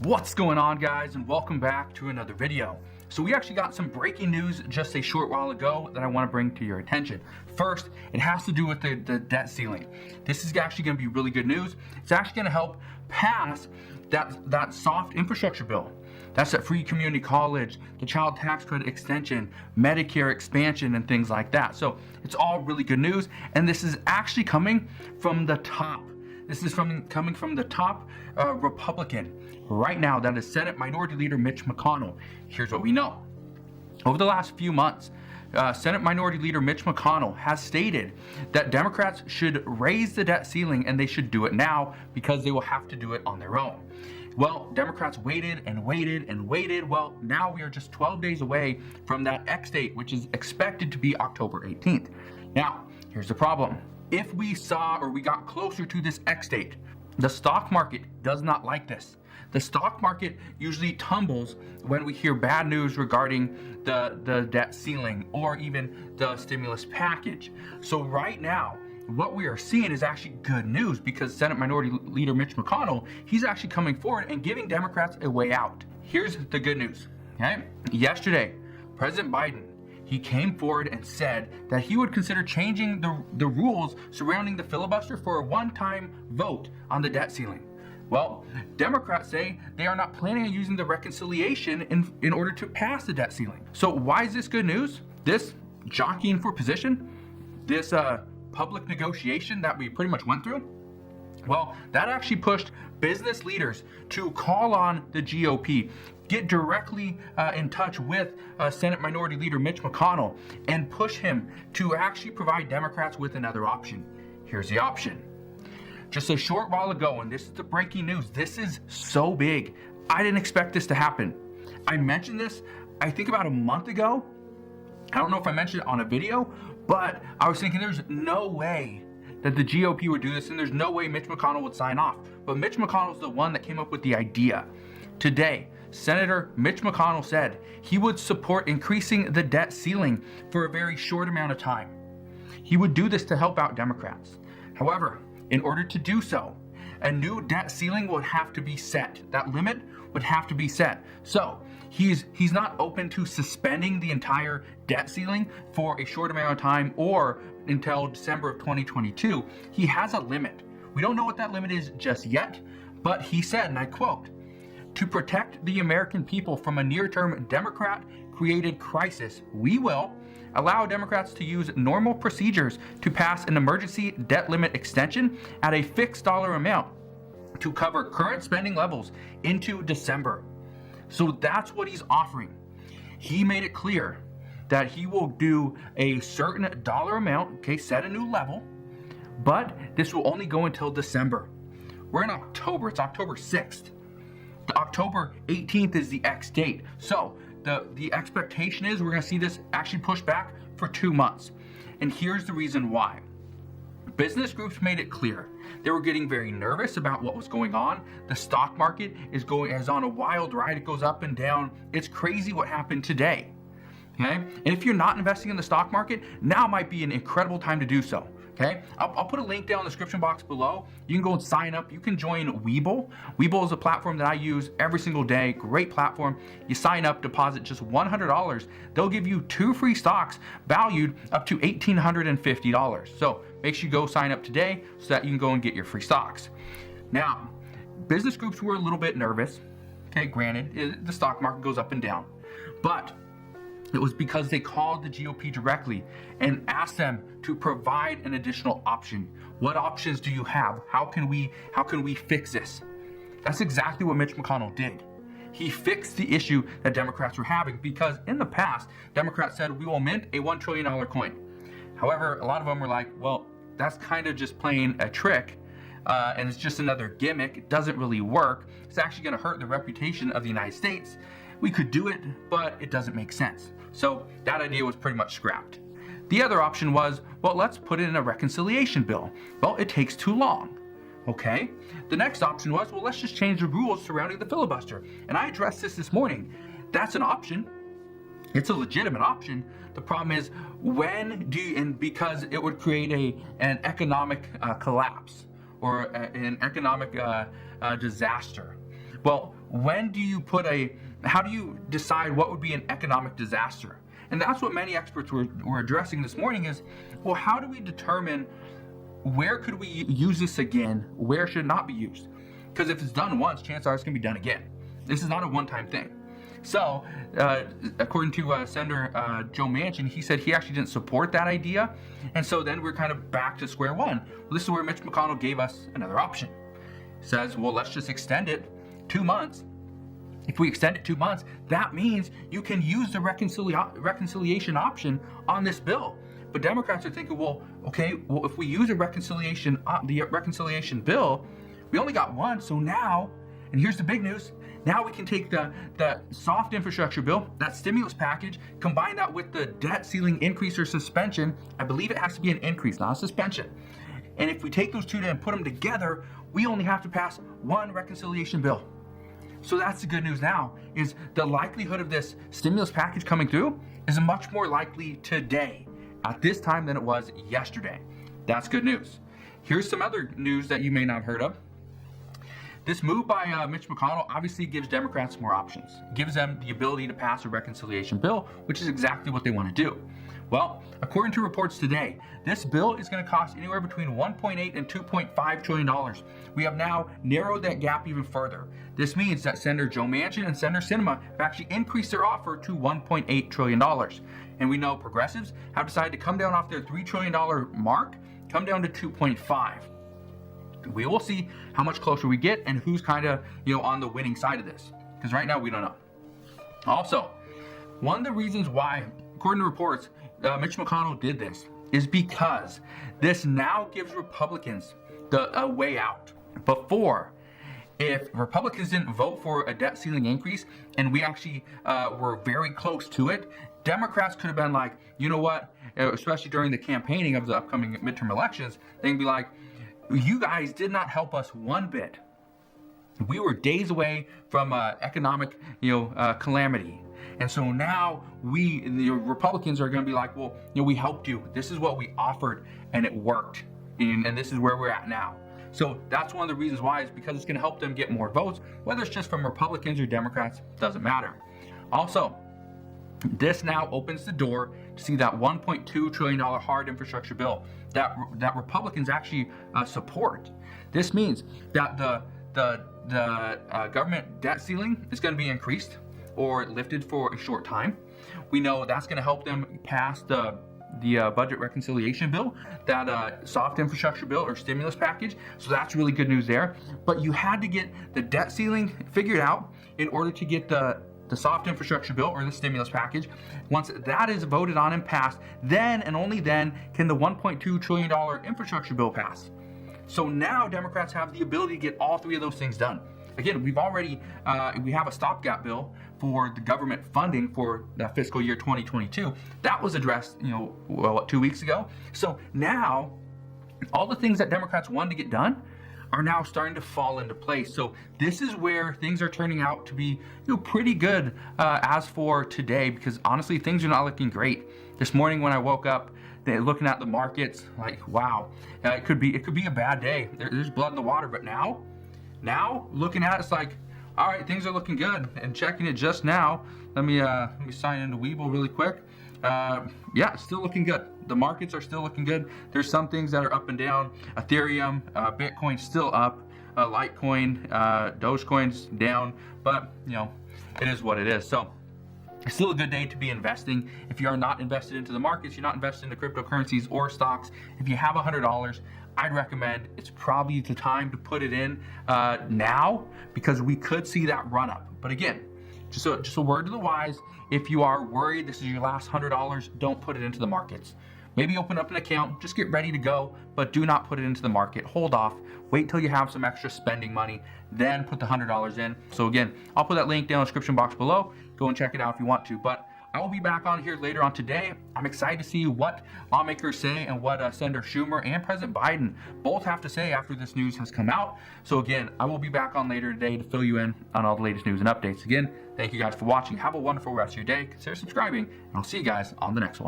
What's going on, guys, and welcome back to another video. So we actually got some breaking news just a short while ago that I want to bring to your attention. First, it has to do with the debt ceiling. This is actually going to be really good news. It's actually going to help pass that soft infrastructure bill. That's that free community college, the child tax credit extension, Medicare expansion, and things like that. So it's all really good news, and this is actually coming from the top. This is coming from the top Republican right now, that is Senate Minority Leader Mitch McConnell. Here's what we know. Over the last few months, Senate Minority Leader Mitch McConnell has stated that Democrats should raise the debt ceiling, and they should do it now because they will have to do it on their own. Well, Democrats waited and waited and waited. Well, now we are just 12 days away from that X date, which is expected to be October 18th. Now, here's the problem. If we saw or we got closer to this X date, the stock market does not like this. The stock market usually tumbles when we hear bad news regarding the debt ceiling or even the stimulus package. So right now, what we are seeing is actually good news because Senate Minority Leader Mitch McConnell, he's actually coming forward and giving Democrats a way out. Here's the good news, okay? Yesterday, President Biden, he came forward and said that he would consider changing the rules surrounding the filibuster for a one-time vote on the debt ceiling. Well, Democrats say they are not planning on using the reconciliation in order to pass the debt ceiling. So why is this good news? This jockeying for position, this public negotiation that we pretty much went through, well, that actually pushed business leaders to call on the GOP, get directly in touch with Senate Minority Leader Mitch McConnell, and push him to actually provide Democrats with another option. Here's the option. Just a short while ago, and this is the breaking news, this is so big. I didn't expect this to happen. I mentioned this, I think about a month ago. I don't know if I mentioned it on a video, but I was thinking there's no way that the GOP would do this, and there's no way Mitch McConnell would sign off. But Mitch McConnell's the one that came up with the idea. Today, Senator Mitch McConnell said he would support increasing the debt ceiling for a very short amount of time. He would do this to help out Democrats. However, in order to do so, a new debt ceiling would have to be set. That limit would have to be set. So he's not open to suspending the entire debt ceiling for a short amount of time or until December of 2022. He has a limit. We don't know what that limit is just yet, but he said, and I quote, "To protect the American people from a near-term Democrat-created crisis, we will allow Democrats to use normal procedures to pass an emergency debt limit extension at a fixed dollar amount to cover current spending levels into December." So that's what he's offering. He made it clear that he will do a certain dollar amount, okay, set a new level, but this will only go until December. We're in October, it's October 6th. The October 18th is the X date. So the expectation is we're going to see this actually pushed back for 2 months. And here's the reason why. Business groups made it clear. They were getting very nervous about what was going on. The stock market is on a wild ride. It goes up and down. It's crazy what happened today. Okay? And if you're not investing in the stock market, now might be an incredible time to do so. Okay, I'll put a link down in the description box below. You can go and sign up. You can join Webull. Webull is a platform that I use every single day. Great platform. You sign up, deposit just $100. They'll give you 2 free stocks valued up to $1,850. So make sure you go sign up today so that you can go and get your free stocks. Now, business groups were a little bit nervous. Okay, granted, the stock market goes up and down, but it was because they called the GOP directly and asked them to provide an additional option. What options do you have? How can we fix this? That's exactly what Mitch McConnell did. He fixed the issue that Democrats were having, because in the past, Democrats said we will mint a $1 trillion coin. However, a lot of them were like, well, that's kind of just playing a trick, and it's just another gimmick. It doesn't really work. It's actually going to hurt the reputation of the United States. We could do it, but it doesn't make sense. So that idea was pretty much scrapped. The other option was, well, let's put it in a reconciliation bill. Well, it takes too long. Okay. The next option was, well, let's just change the rules surrounding the filibuster. And I addressed this morning. That's an option. It's a legitimate option. The problem is, because it would create an economic collapse or an economic disaster. Well, when do you how do you decide what would be an economic disaster? And that's what many experts were addressing this morning is, well, how do we determine where could we use this again? Where should it not be used? Because if it's done once, chances are it's going to be done again. This is not a one-time thing. So, according to Senator Joe Manchin, he said he actually didn't support that idea. And so then we're kind of back to square one. Well, this is where Mitch McConnell gave us another option. He says, well, let's just extend it 2 months. If we extend it 2 months, that means you can use the reconciliation option on this bill. But Democrats are thinking, well, okay, well, if we use the reconciliation bill, we only got one. So now, and here's the big news, now we can take the soft infrastructure bill, that stimulus package, combine that with the debt ceiling increase or suspension. I believe it has to be an increase, not a suspension. And if we take those two and put them together, we only have to pass one reconciliation bill. So that's the good news now, is the likelihood of this stimulus package coming through is much more likely today at this time than it was yesterday. That's good news. Here's some other news that you may not have heard of. This move by Mitch McConnell obviously gives Democrats more options. It gives them the ability to pass a reconciliation bill, which is exactly what they want to do. Well, according to reports today, this bill is going to cost anywhere between $1.8 and $2.5 trillion. We have now narrowed that gap even further. This means that Senator Joe Manchin and Senator Sinema have actually increased their offer to $1.8 trillion. And we know progressives have decided to come down off their $3 trillion mark, come down to 2.5. We will see how much closer we get and who's kind of, on the winning side of this. Because right now we don't know. Also, one of the reasons why, according to reports, Mitch McConnell did this is because this now gives Republicans a way out. Before, if Republicans didn't vote for a debt ceiling increase and we actually were very close to it, Democrats could have been like, you know what, especially during the campaigning of the upcoming midterm elections, they can be like, you guys did not help us one bit. We were days away from economic, calamity. And so now the Republicans are going to be like, well, we helped you. This is what we offered and it worked. And this is where we're at now. So that's one of the reasons why, is because it's going to help them get more votes, whether it's just from Republicans or Democrats, doesn't matter. Also, this now opens the door to see that $1.2 trillion hard infrastructure bill that Republicans actually support. This means that the government debt ceiling is going to be increased or lifted for a short time. We know that's going to help them pass the budget reconciliation bill, that soft infrastructure bill or stimulus package. So that's really good news there. But you had to get the debt ceiling figured out in order to get the soft infrastructure bill or the stimulus package. Once that is voted on and passed, then and only then can the $1.2 trillion infrastructure bill pass. So now Democrats have the ability to get all three of those things done. Again, we've already, we have a stopgap bill for the government funding for the fiscal year 2022. That was addressed, 2 weeks ago. So now all the things that Democrats wanted to get done are now starting to fall into place. So this is where things are turning out to be pretty good as for today, because honestly, things are not looking great. This morning when I woke up, looking at the markets, like, wow, it could be a bad day. There's blood in the water. But now looking at it, it's like, all right, things are looking good. And checking it just now, let me sign into Webull really quick. Yeah, it's still looking good. The markets are still looking good. There's some things that are up and down. Ethereum, Bitcoin still up. Litecoin, Dogecoin's down. But, it is what it is. So it's still a good day to be investing. If you are not invested into the markets, you're not invested into cryptocurrencies or stocks, if you have $100, I'd recommend it's probably the time to put it in now, because we could see that run up. But again, just a word to the wise, if you are worried this is your last $100, don't put it into the markets. Maybe open up an account, just get ready to go, but do not put it into the market. Hold off, wait till you have some extra spending money, then put the $100 in. So again, I'll put that link down in the description box below. Go and check it out if you want to. But I will be back on here later on today. I'm excited to see what lawmakers say and what Senator Schumer and President Biden both have to say after this news has come out. So again, I will be back on later today to fill you in on all the latest news and updates. Again, thank you guys for watching. Have a wonderful rest of your day. Consider subscribing, and I'll see you guys on the next one.